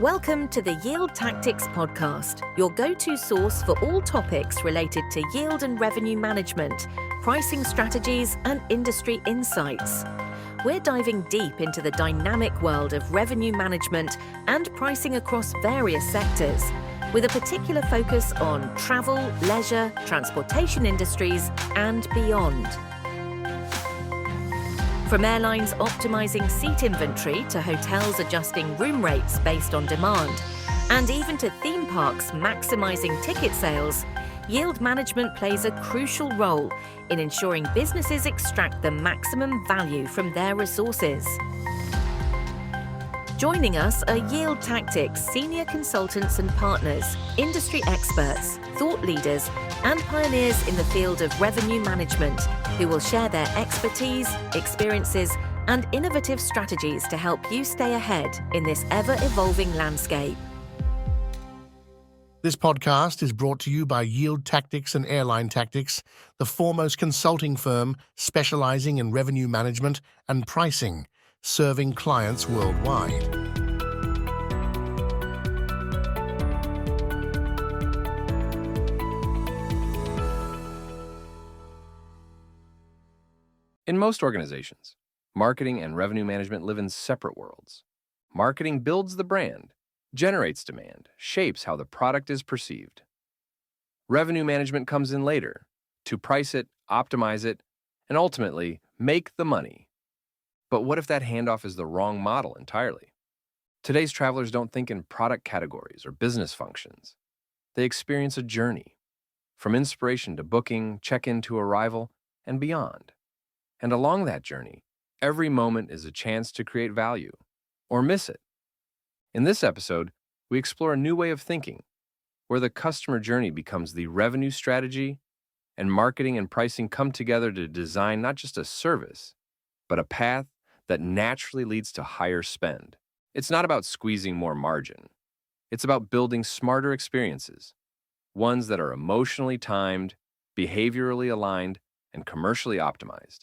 Welcome to the Yield Tactics Podcast, your go-to source for all topics related to yield and revenue management, pricing strategies, and industry insights. We're diving deep into the dynamic world of revenue management and pricing across various sectors, with a particular focus on travel, leisure, transportation industries, and beyond. From airlines optimizing seat inventory to hotels adjusting room rates based on demand, and even to theme parks maximizing ticket sales, yield management plays a crucial role in ensuring businesses extract the maximum value from their resources. Joining us are Yield Tactics senior consultants and partners, industry experts, thought leaders, and pioneers in the field of revenue management, who will share their expertise, experiences, and innovative strategies to help you stay ahead in this ever-evolving landscape. This podcast is brought to you by Yield Tactics and Airline Tactics, the foremost consulting firm specializing in revenue management and pricing, serving clients worldwide. In most organizations, marketing and revenue management live in separate worlds. Marketing builds the brand, generates demand, shapes how the product is perceived. Revenue management comes in later to price it, optimize it, and ultimately make the money. But what if that handoff is the wrong model entirely? Today's travelers don't think in product categories or business functions. They experience a journey, from inspiration to booking, check-in to arrival, and beyond. And along that journey, every moment is a chance to create value, or miss it. In this episode, we explore a new way of thinking, where the customer journey becomes the revenue strategy, and marketing and pricing come together to design not just a service, but a path that naturally leads to higher spend. It's not about squeezing more margin. It's about building smarter experiences, ones that are emotionally timed, behaviorally aligned, and commercially optimized.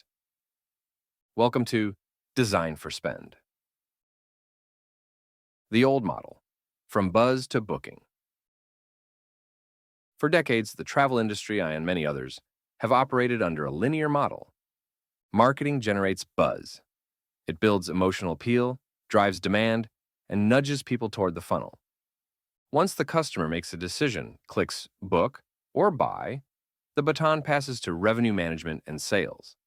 Welcome to Design for Spend. The old model, from buzz to booking. For decades, the travel industry and many others have operated under a linear model. Marketing generates buzz. It builds emotional appeal, drives demand, and nudges people toward the funnel. Once the customer makes a decision, clicks book or buy, the baton passes to revenue management and sales.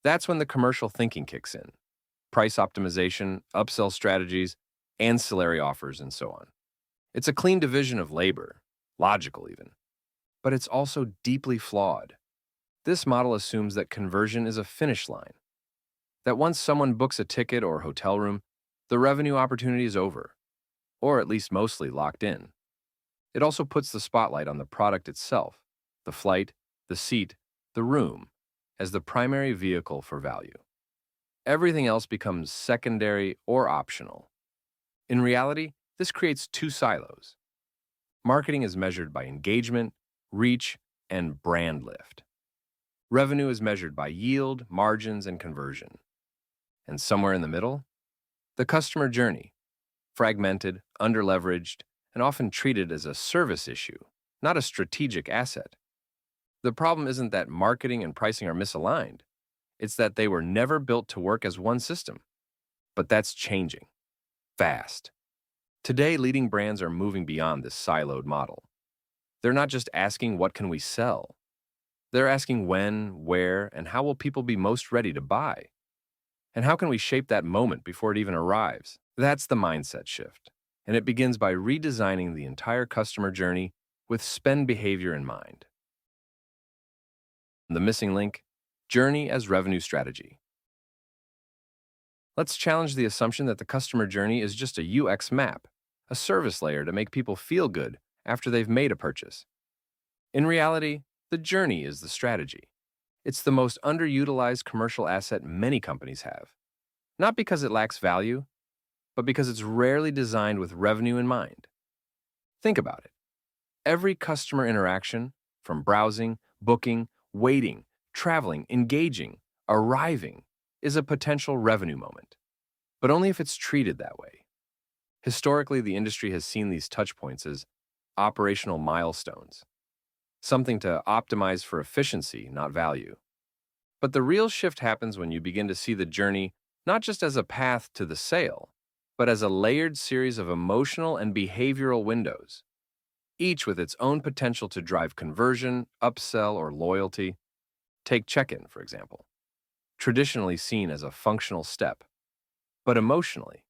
That's when the commercial thinking kicks in. Price optimization, upsell strategies, ancillary offers, and so on. It's a clean division of labor, logical even. But it's also deeply flawed. This model assumes that conversion is a finish line. That once someone books a ticket or hotel room, the revenue opportunity is over, or at least mostly locked in. It also puts the spotlight on the product itself, the flight, the seat, the room, as the primary vehicle for value. Everything else becomes secondary or optional. In reality, this creates two silos. Marketing is measured by engagement, reach, and brand lift. Revenue is measured by yield, margins, and conversion. And somewhere in the middle, the customer journey, fragmented, underleveraged, and often treated as a service issue, not a strategic asset. The problem isn't that marketing and pricing are misaligned. It's that they were never built to work as one system. But that's changing. Fast. Today, leading brands are moving beyond this siloed model. They're not just asking, what can we sell? They're asking when, where, and how will people be most ready to buy? And how can we shape that moment before it even arrives? That's the mindset shift. And it begins by redesigning the entire customer journey with spend behavior in mind. The missing link, journey as revenue strategy. Let's challenge the assumption that the customer journey is just a UX map, a service layer to make people feel good after they've made a purchase. In reality, the journey is the strategy. It's the most underutilized commercial asset many companies have. Not because it lacks value, but because it's rarely designed with revenue in mind. Think about it. Every customer interaction, from browsing, booking, waiting, traveling, engaging, arriving, is a potential revenue moment, but only if it's treated that way. Historically, the industry has seen these touchpoints as operational milestones, something to optimize for efficiency, not value. But the real shift happens when you begin to see the journey not just as a path to the sale, but as a layered series of emotional and behavioral windows, each with its own potential to drive conversion, upsell, or loyalty. Take check-in, for example, traditionally seen as a functional step, but emotionally,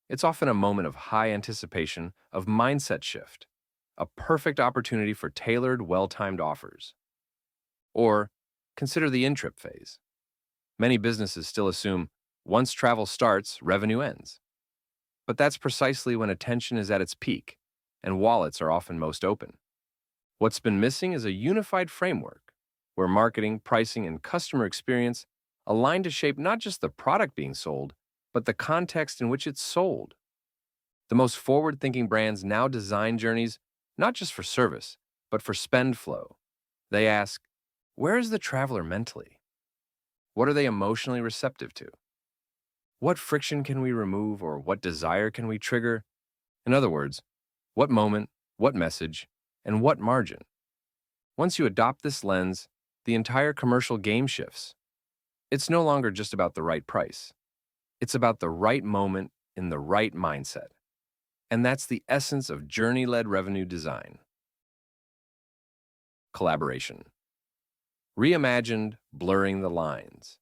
it's often a moment of high anticipation, of mindset shift, a perfect opportunity for tailored, well-timed offers. Or consider the in-trip phase. Many businesses still assume once travel starts, revenue ends. But that's precisely when attention is at its peak and wallets are often most open. What's been missing is a unified framework where marketing, pricing, and customer experience align to shape not just the product being sold, but the context in which it's sold. The most forward-thinking brands now design journeys not just for service, but for spend flow. They ask, where is the traveler mentally? What are they emotionally receptive to? What friction can we remove, or what desire can we trigger? In other words, what moment, what message, and what margin? Once you adopt this lens, the entire commercial game shifts. It's no longer just about the right price. It's about the right moment in the right mindset. And that's the essence of journey-led revenue design. Collaboration. Reimagined, blurring the lines.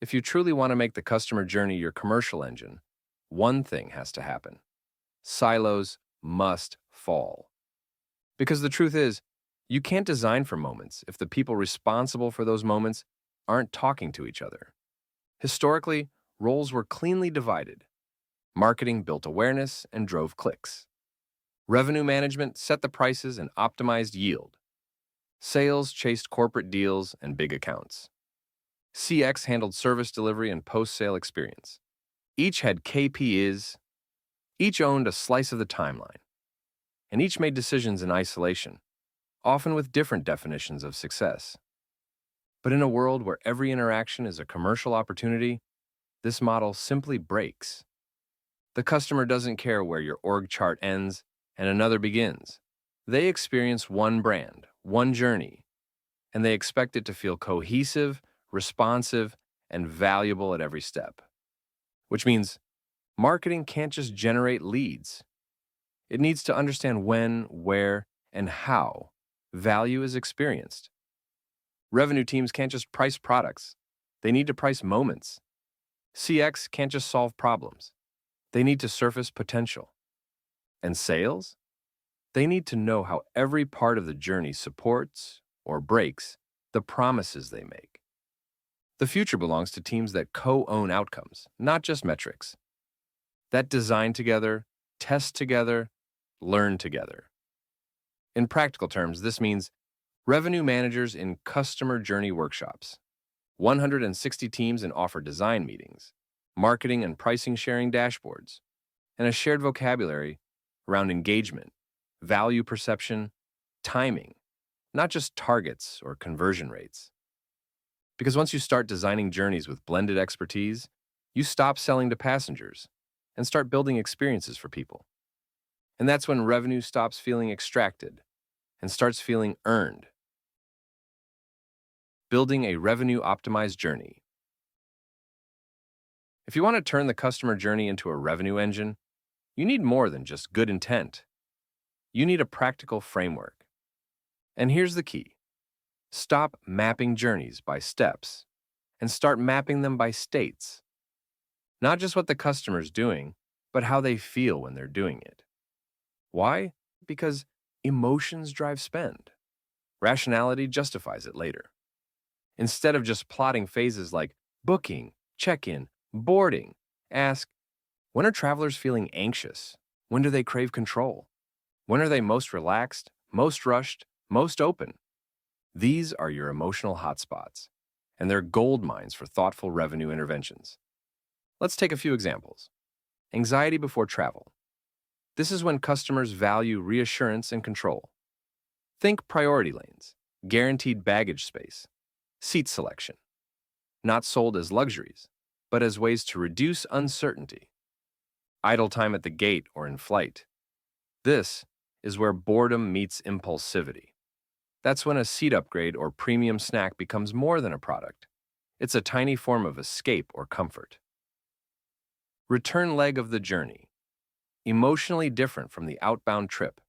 If you truly want to make the customer journey your commercial engine, one thing has to happen. Silos must fall. Because the truth is, you can't design for moments if the people responsible for those moments aren't talking to each other. Historically, roles were cleanly divided. Marketing built awareness and drove clicks. Revenue management set the prices and optimized yield. Sales chased corporate deals and big accounts. CX handled service delivery and post-sale experience. Each had KPIs, each owned a slice of the timeline, and each made decisions in isolation, often with different definitions of success. But in a world where every interaction is a commercial opportunity, this model simply breaks. The customer doesn't care where your org chart ends and another begins. They experience one brand, one journey, and they expect it to feel cohesive, responsive, and valuable at every step. Which means marketing can't just generate leads. It needs to understand when, where, and how value is experienced. Revenue teams can't just price products. They need to price moments. CX can't just solve problems. They need to surface potential. And sales? They need to know how every part of the journey supports or breaks the promises they make. The future belongs to teams that co-own outcomes, not just metrics. That design together, test together, learn together. In practical terms, this means revenue managers in customer journey workshops, 160 teams in offer design meetings, marketing and pricing sharing dashboards, and a shared vocabulary around engagement, value perception, timing, not just targets or conversion rates. Because once you start designing journeys with blended expertise, you stop selling to passengers and start building experiences for people. And that's when revenue stops feeling extracted and starts feeling earned. Building a revenue-optimized journey. If you want to turn the customer journey into a revenue engine, you need more than just good intent. You need a practical framework. And here's the key. Stop mapping journeys by steps and start mapping them by states. Not just what the customer's doing, but how they feel when they're doing it. Why? Because emotions drive spend. Rationality justifies it later. Instead of just plotting phases like booking, check-in, boarding, ask, when are travelers feeling anxious? When do they crave control? When are they most relaxed, most rushed, most open? These are your emotional hotspots, and they're gold mines for thoughtful revenue interventions. Let's take a few examples. Anxiety before travel. This is when customers value reassurance and control. Think priority lanes, guaranteed baggage space, seat selection. Not sold as luxuries, but as ways to reduce uncertainty. idle time at the gate or in flight. This is where boredom meets impulsivity. That's when a seat upgrade or premium snack becomes more than a product. It's a tiny form of escape or comfort. Return leg of the journey. Emotionally different from the outbound trip.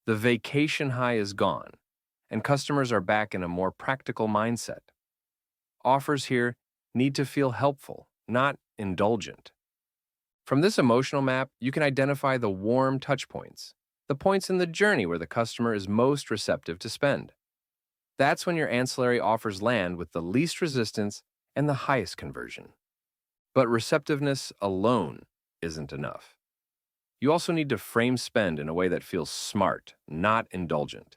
The vacation high is gone, and customers are back in a more practical mindset. Offers here need to feel helpful, not indulgent. From this emotional map, you can identify the warm touch points, the points in the journey where the customer is most receptive to spend. That's when your ancillary offers land with the least resistance and the highest conversion. But receptiveness alone isn't enough. You also need to frame spend in a way that feels smart, not indulgent.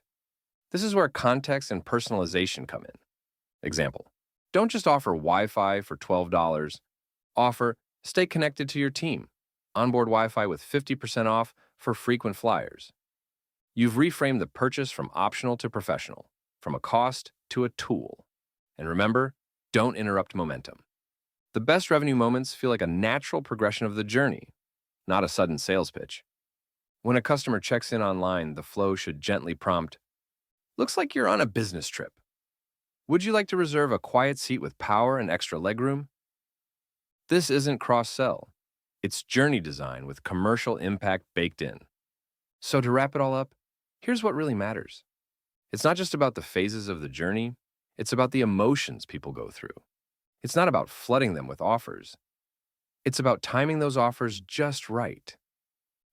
This is where context and personalization come in. Example, don't just offer Wi-Fi for $12. Offer, stay connected to your team. Onboard Wi-Fi with 50% off for frequent flyers. You've reframed the purchase from optional to professional, from a cost to a tool. And remember, don't interrupt momentum. The best revenue moments feel like a natural progression of the journey, not a sudden sales pitch. When a customer checks in online, the flow should gently prompt, "Looks like you're on a business trip. Would you like to reserve a quiet seat with power and extra legroom?" This isn't cross-sell. It's journey design with commercial impact baked in. So to wrap it all up, here's what really matters. It's not just about the phases of the journey, it's about the emotions people go through. It's not about flooding them with offers. It's about timing those offers just right.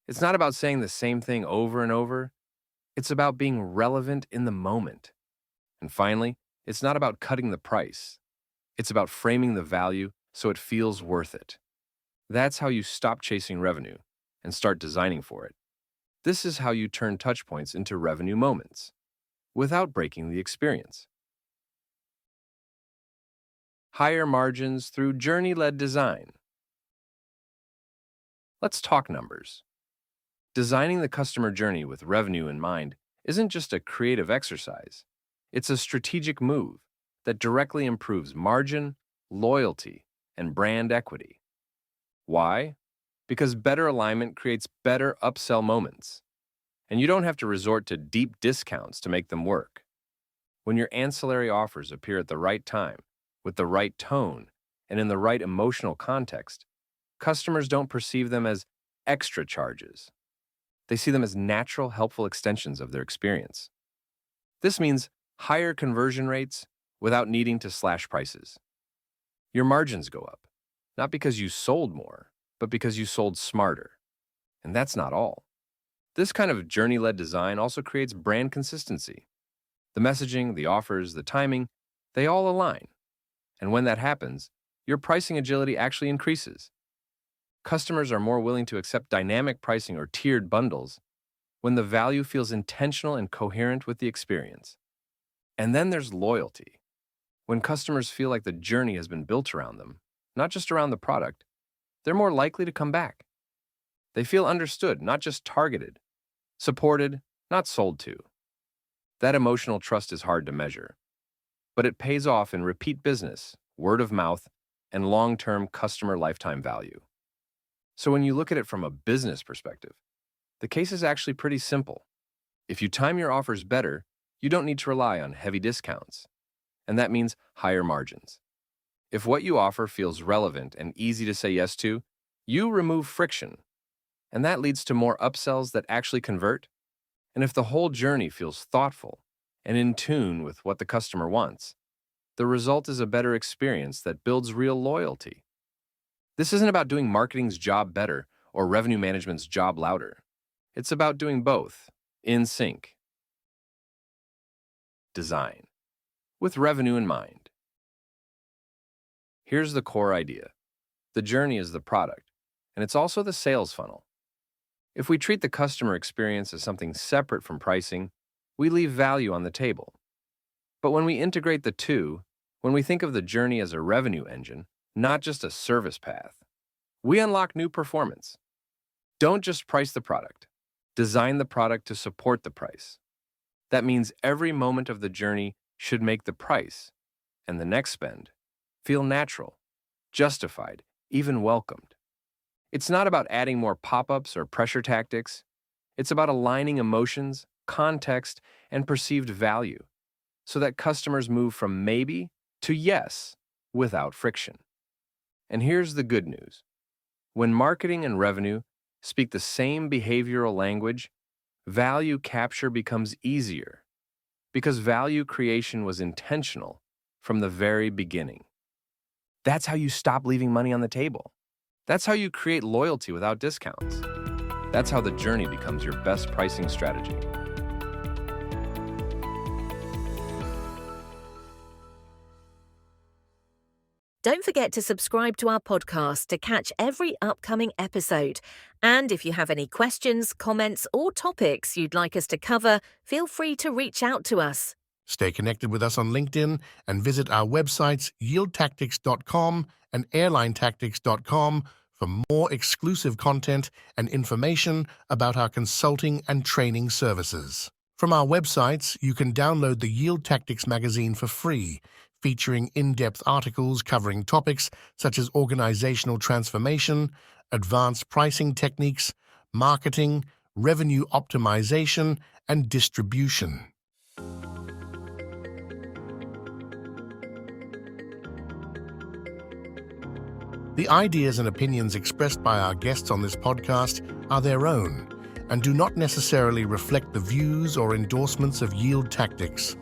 It's not about saying the same thing over and over. It's about being relevant in the moment. And finally, it's not about cutting the price. It's about framing the value so it feels worth it. That's how you stop chasing revenue and start designing for it. This is how you turn touchpoints into revenue moments without breaking the experience. Higher margins through journey-led design. Let's talk numbers. Designing the customer journey with revenue in mind isn't just a creative exercise. It's a strategic move that directly improves margin, loyalty, and brand equity. Why? Because better alignment creates better upsell moments. And you don't have to resort to deep discounts to make them work. When your ancillary offers appear at the right time, with the right tone, and in the right emotional context, customers don't perceive them as extra charges. They see them as natural, helpful extensions of their experience. This means higher conversion rates without needing to slash prices. Your margins go up, not because you sold more, but because you sold smarter. And that's not all. This kind of journey-led design also creates brand consistency. The messaging, the offers, the timing, they all align. And when that happens, your pricing agility actually increases. Customers are more willing to accept dynamic pricing or tiered bundles when the value feels intentional and coherent with the experience. And then there's loyalty. When customers feel like the journey has been built around them, not just around the product, they're more likely to come back. They feel understood, not just targeted, supported, not sold to. That emotional trust is hard to measure, but it pays off in repeat business, word of mouth, and long-term customer lifetime value. So when you look at it from a business perspective, the case is actually pretty simple. If you time your offers better, you don't need to rely on heavy discounts. And that means higher margins. If what you offer feels relevant and easy to say yes to, you remove friction. And that leads to more upsells that actually convert. And if the whole journey feels thoughtful and in tune with what the customer wants, the result is a better experience that builds real loyalty. This isn't about doing marketing's job better or revenue management's job louder. It's about doing both, in sync. Design, with revenue in mind. Here's the core idea. The journey is the product, and it's also the sales funnel. If we treat the customer experience as something separate from pricing, we leave value on the table. But when we integrate the two, when we think of the journey as a revenue engine, not just a service path, we unlock new performance. Don't just price the product. Design the product to support the price. That means every moment of the journey should make the price and the next spend feel natural, justified, even welcomed. It's not about adding more pop-ups or pressure tactics. It's about aligning emotions, context, and perceived value so that customers move from maybe to yes without friction. And here's the good news. When marketing and revenue speak the same behavioral language, value capture becomes easier because value creation was intentional from the very beginning. That's how you stop leaving money on the table. That's how you create loyalty without discounts. That's how the journey becomes your best pricing strategy. Don't forget to subscribe to our podcast to catch every upcoming episode. And if you have any questions, comments, or topics you'd like us to cover, feel free to reach out to us. Stay connected with us on LinkedIn and visit our websites yieldtactics.com and airlinetactics.com for more exclusive content and information about our consulting and training services. From our websites, you can download the Yield Tactics magazine for free, featuring in-depth articles covering topics such as organizational transformation, advanced pricing techniques, marketing, revenue optimization, and distribution. The ideas and opinions expressed by our guests on this podcast are their own and do not necessarily reflect the views or endorsements of Yield Tactics.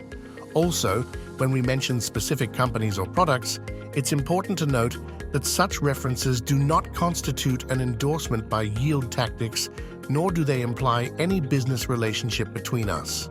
Also, when we mention specific companies or products, it's important to note that such references do not constitute an endorsement by Yield Tactics, nor do they imply any business relationship between us.